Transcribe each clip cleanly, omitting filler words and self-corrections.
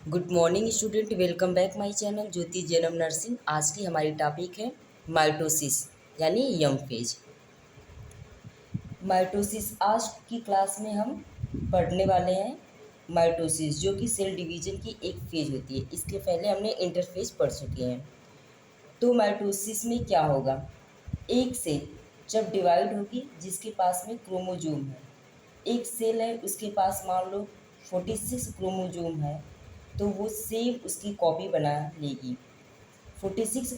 Good morning student, welcome back my channel Jyoti Janam nursing. आज की हमारी टॉपिक है माइटोसिस यानी यंग फेज। माइटोसिस आज की क्लास में हम पढ़ने वाले हैं माइटोसिस, जो कि सेल डिवीजन की एक फेज होती है। इसके पहले हमने इंटरफेज पढ़ चुके हैं। तो माइटोसिस में क्या होगा, एक सेल जब डिवाइड होगी जिसके पास में क्रोमोजोम है, एक सेल है उसके पास मान लो 46 क्रोमोजोम है, तो वो सेम उसकी कॉपी बना लेगी। 46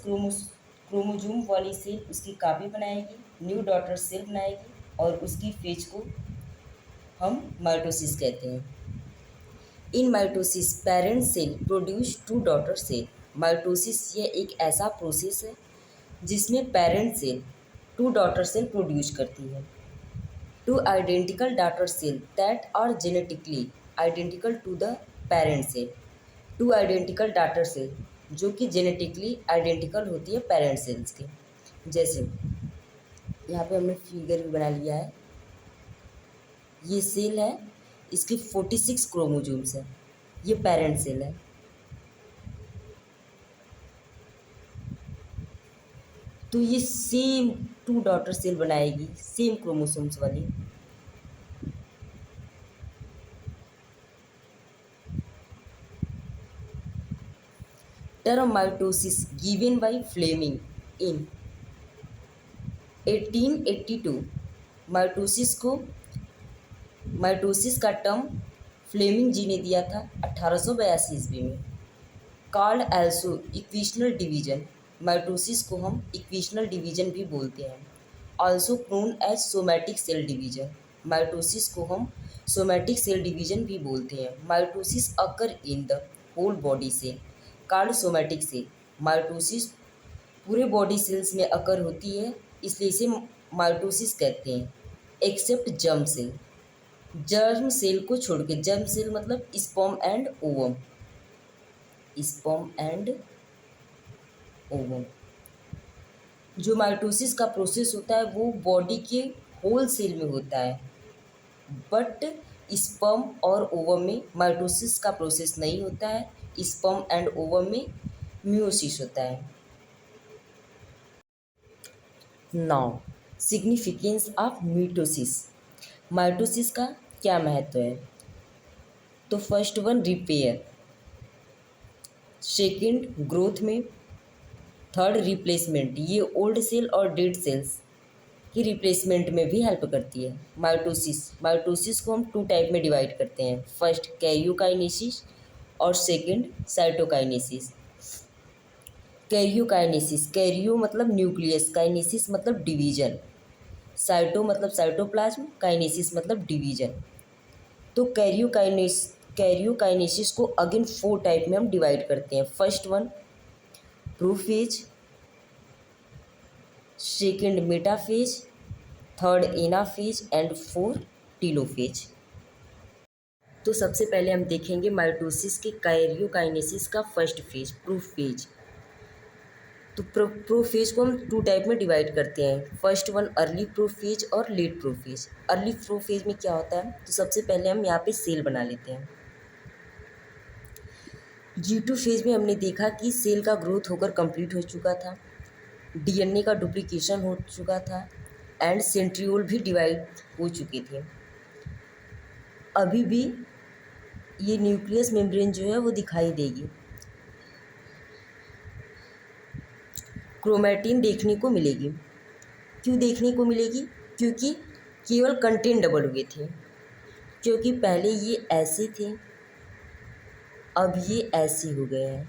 क्रोमोजोम वाली सेल उसकी कॉपी बनाएगी, न्यू डॉटर सेल बनाएगी और उसकी फेज को हम माइटोसिस कहते हैं। In mitosis parent cell produce two daughter cell. Mitosis ये एक ऐसा प्रोसेस है जिसमें parent cell two daughter cell produce करती है। Two identical daughter cell that are genetically identical to the parent cell. Two identical daughter cell जो कि genetically identical होती है पेरेंट सेल्स के। जैसे यहाँ पे हमने फिगर भी बना लिया है, ये सेल है, इसके 46 क्रोमोजोम्स है, ये पेरेंट सेल है। तो ये सेम टू डॉटर सेल बनाएगी, सेम क्रोमोसोम्स वाली। Term mitosis given by Fleming in 1882। Mitosis का टर्म फ्लेमिंग जी ने दिया था 1882 ईस्वी में। Called also equational division, mitosis को हम इक्वेशनल डिवीजन भी बोलते हैं। Also known as somatic cell division, mitosis को हम सोमैटिक सेल डिवीजन भी बोलते हैं। Mitosis occur in the whole body cell called somatic cell. Mitosis पूरे बॉडी सेल्स में अकर होती है, इसलिए इसे माइटोसिस कहते हैं, except germ cell. Germ cell को छोड़ के, जर्म सेल मतलब sperm and ovum, sperm and ovum. जो माइटोसिस का प्रोसेस होता है वो बॉडी के होल सेल में होता है, बट स्पर्म और ओवम में माइटोसिस का प्रोसेस नहीं होता है। स्पर्म एंड ओवम में मियोसिस होता है। Now significance of mitosis. Mitosis का क्या महत्व है? तो first one repair, second growth में, थर्ड रिप्लेसमेंट, ये ओल्ड सेल और डेड सेल्स की रिप्लेसमेंट में भी हेल्प करती है। माइटोसिस को हम टू टाइप में डिवाइड करते हैं, फर्स्ट कैरियोकाइनेसिस और सेकंड साइटोकाइनेसिस। कैरियो मतलब न्यूक्लियस, काइनेसिस मतलब डिवीजन, साइटो मतलब साइटोप्लाज्म, काइनेसिस मतलब डिवीजन। तो कैरियोकाइनेसिस को अगेन 4 टाइप में हम डिवाइड करते हैं। First one prophase, second metaphase, third anaphase and fourth telophase. तो सबसे पहले हम देखेंगे माइटोसिस के कैरियोकाइनेसिस का फर्स्ट फेज प्रोफेज। तो प्रोफेज को हम 2 टाइप में डिवाइड करते हैं। फर्स्ट वन अर्ली प्रोफेज और लेट प्रोफेज। अर्ली प्रोफेज में क्या होता है, तो सबसे पहले हम यहाँ पे सेल बना लेते हैं। G2 फेज में हमने देखा कि सेल का ग्रोथ होकर कंप्लीट हो चुका था, डीएनए का डुप्लीकेशन हो चुका था एंड सेंट्रियोल भी डिवाइड हो चुके थे। अभी भी ये न्यूक्लियस मेम्ब्रेन जो है वो दिखाई देगी, क्रोमैटिन देखने को मिलेगी। क्यों देखने को मिलेगी? क्योंकि केवल कंटेंट डबल हुए थे, क्योंकि पहले ये ऐसे थे, अब ये ऐसे हो गए हैं,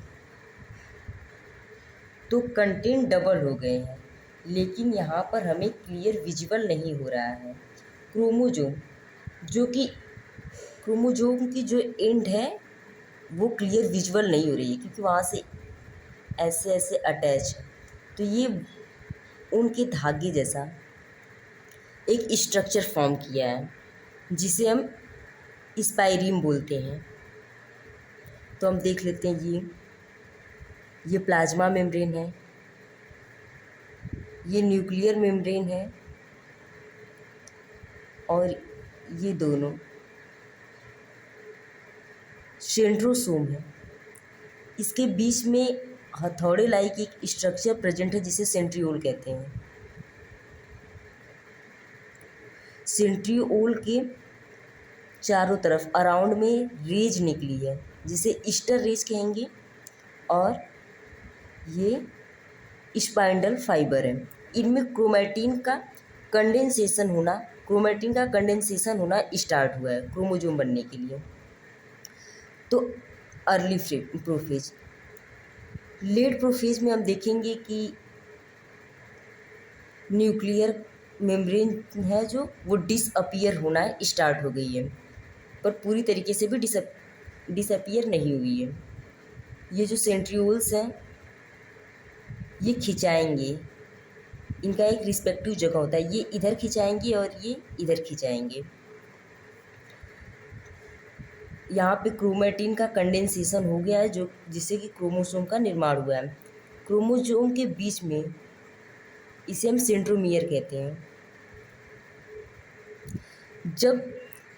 तो कंटेंट डबल हो गए हैं। लेकिन यहाँ पर हमें क्लियर विजुअल नहीं हो रहा है। क्रोमोजोम की जो एंड है वो क्लियर विजुअल नहीं हो रही है, क्योंकि वहाँ से ऐसे ऐसे अटैच है। तो ये उनके धागे जैसा एक स्ट्रक्चर फॉर्म किया है जिसे हम स्पाइरीम बोलते हैं। तो हम देख लेते हैं, ये प्लाज्मा मेम्ब्रेन है, ये न्यूक्लियर मेम्ब्रेन है और ये दोनों सेंट्रोसोम है। इसके बीच में हथौड़े लाइक एक स्ट्रक्चर प्रेजेंट है जिसे सेंट्रियोल कहते हैं। सेंट्रियोल के चारों तरफ अराउंड में रेज निकली है जिसे ईस्टर रेज कहेंगे, और ये स्पाइंडल फाइबर है। इनमें क्रोमेटिन का कंडेंसेशन होना स्टार्ट हुआ है क्रोमोजोम बनने के लिए। तो अर्ली प्रोफेज। लेट प्रोफेज में हम देखेंगे कि न्यूक्लियर मेम्ब्रेन है जो वो डिसअपियर होना स्टार्ट हो गई है, पर पूरी तरीके से भी डिसअपियर नहीं हुई है। ये जो सेंट्रियोल्स हैं ये खिंचाएंगे, इनका एक रिस्पेक्टिव जगह होता है, ये इधर खिंचाएंगे और ये इधर खिंचाएंगे। यहाँ पे क्रोमेटिन का कंडेंसेशन हो गया है जो जिससे कि क्रोमोसोम का निर्माण हुआ है। क्रोमोसोम के बीच में इसे हम सेंट्रोमियर कहते हैं। जब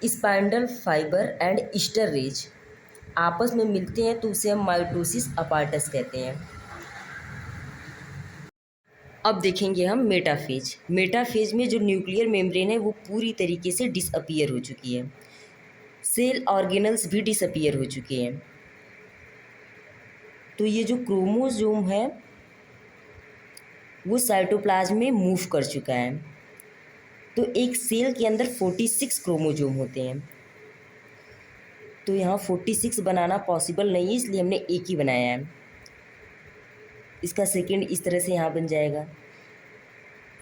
spindle fibre and aster rays आपस में मिलते हैं तो उसे हम माइटोसिस अपार्टस कहते हैं। अब देखेंगे हम मेटाफेज। मेटाफेज में जो न्यूक्लियर मेम्ब्रेन है वो पूरी तरीके से डिसअपियर हो चुकी है, सेल ऑर्गेनल्स भी डिसअपियर हो चुके हैं। तो ये जो क्रोमोसोम है वो साइटोप्लाज्म में मूव कर चुका है। तो एक सेल के अंदर 46 क्रोमोसोम होते हैं, तो यहाँ 46 बनाना पॉसिबल नहीं है, इसलिए हमने एक ही बनाया है। इसका सेकंड इस तरह से यहाँ बन जाएगा।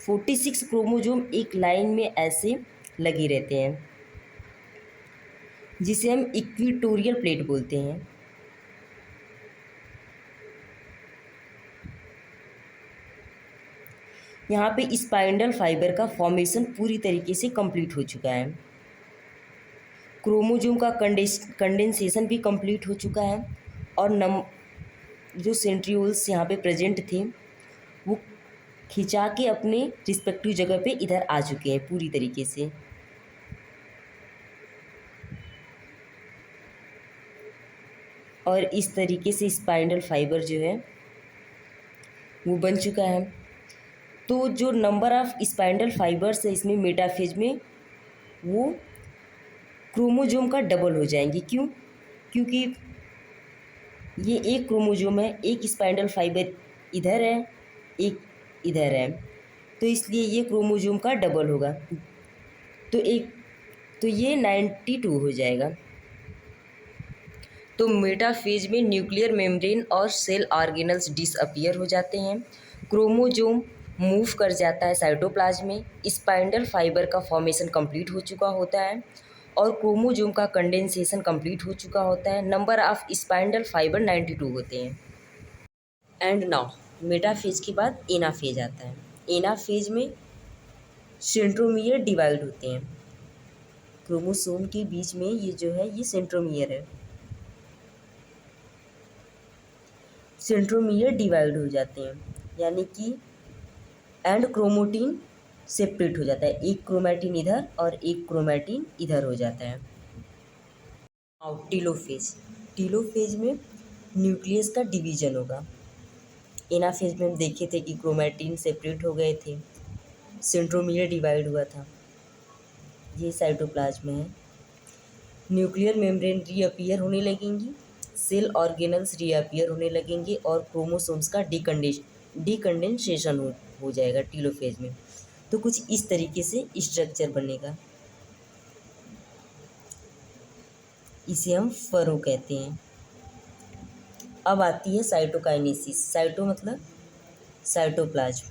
46 क्रोमोसोम एक लाइन में ऐसे लगे रहते हैं जिसे हम इक्विटोरियल प्लेट बोलते हैं। यहाँ पे स्पाइंडल फाइबर का फॉर्मेशन पूरी तरीके से कंप्लीट हो चुका है। क्रोमोसोम का कंडेंसेशन भी कंप्लीट हो चुका है, और जो सेंट्रियोल्स यहाँ पे प्रेजेंट थे वो खिंचा के अपने रिस्पेक्टिव जगह पे इधर आ चुके हैं पूरी तरीके से। और इस तरीके से स्पाइंडल फाइबर जो है वो बन चुका है। तो जो नंबर ऑफ स्पाइंडल फाइबर्स है इसमें मेटाफेज में वो क्रोमोसोम का डबल हो जाएंगे। क्यों? क्योंकि ये एक क्रोमोसोम है, एक स्पाइंडल फाइबर इधर है, एक इधर है, तो इसलिए ये क्रोमोसोम का डबल होगा। तो ये 92 हो जाएगा। तो मेटाफेज में न्यूक्लियर मेम्ब्रेन और सेल ऑर्गेनल्स डिसअपियर हो जाते हैं, क्रोमोसोम मूव कर जाता है साइटोप्लाज्म में, स्पाइंडल फाइबर का फॉर्मेशन कंप्लीट हो चुका होता है और क्रोमोसोम का कंडेंसेशन कंप्लीट हो चुका होता है। नंबर ऑफ स्पाइंडल फाइबर 92 होते हैं। एंड नाउ मेटाफेज के बाद एनाफेज आता है। एनाफेज में सेंट्रोमियर डिवाइड होते हैं। क्रोमोसोम के बीच में ये जो है ये सेंट्रोमियर है। सेंट्रोमियर डिवाइड हो जाते हैं, यानी कि एंड क्रोमेटिन सेपरेट हो जाता है, एक क्रोमेटिन इधर और एक क्रोमेटिन इधर हो जाता है। और टीलोफेज में न्यूक्लियस का डिवीजन होगा। एनाफेज में हम देखे थे कि क्रोमेटिन सेपरेट हो गए थे, सेंट्रोमियर डिवाइड हुआ था, ये साइटोप्लाज्म में है। न्यूक्लियर मेम्ब्रेन रीअपियर होने लगेंगी, सेल ऑर्गेनल्स रीअपियर होने लगेंगे और क्रोमोसोम्स का डिकंडेंसेशन हो जाएगा टीलोफेज में। तो कुछ इस तरीके से स्ट्रक्चर बनेगा, इसे हम फरो कहते हैं। अब आती है साइटोकाइनेसिस। साइटो मतलब साइटोप्लाज्म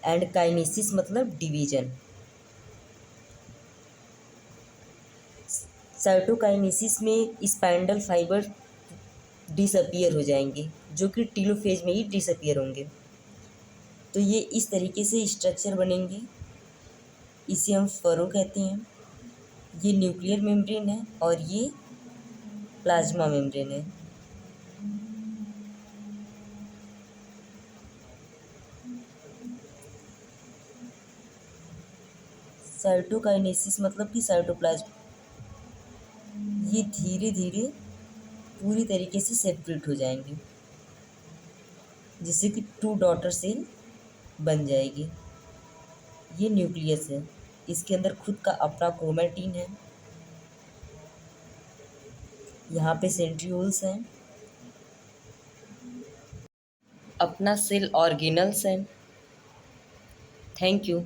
एंड काइनेसिस मतलब डिवीजन। साइटोकाइनेसिस में स्पाइंडल फाइबर डिसअपियर हो जाएंगे जो कि टीलोफेज में ही डिसअपियर होंगे। तो ये इस तरीके से स्ट्रक्चर बनेंगे, इसे हम फरो कहते हैं। ये न्यूक्लियर मेम्ब्रेन है और ये प्लाज्मा मेम्ब्रेन है। साइटोकाइनेसिस मतलब कि साइटोप्लाज्म ये धीरे धीरे पूरी तरीके से सेपरेट हो जाएंगे, जिससे कि 2 डॉटर सेल बन जाएगी। ये न्यूक्लियस है, इसके अंदर खुद का अपना क्रोमैटिन है। यहाँ पे सेंट्रियोल्स हैं, अपना सेल ऑर्गेनल्स हैं। Thank you.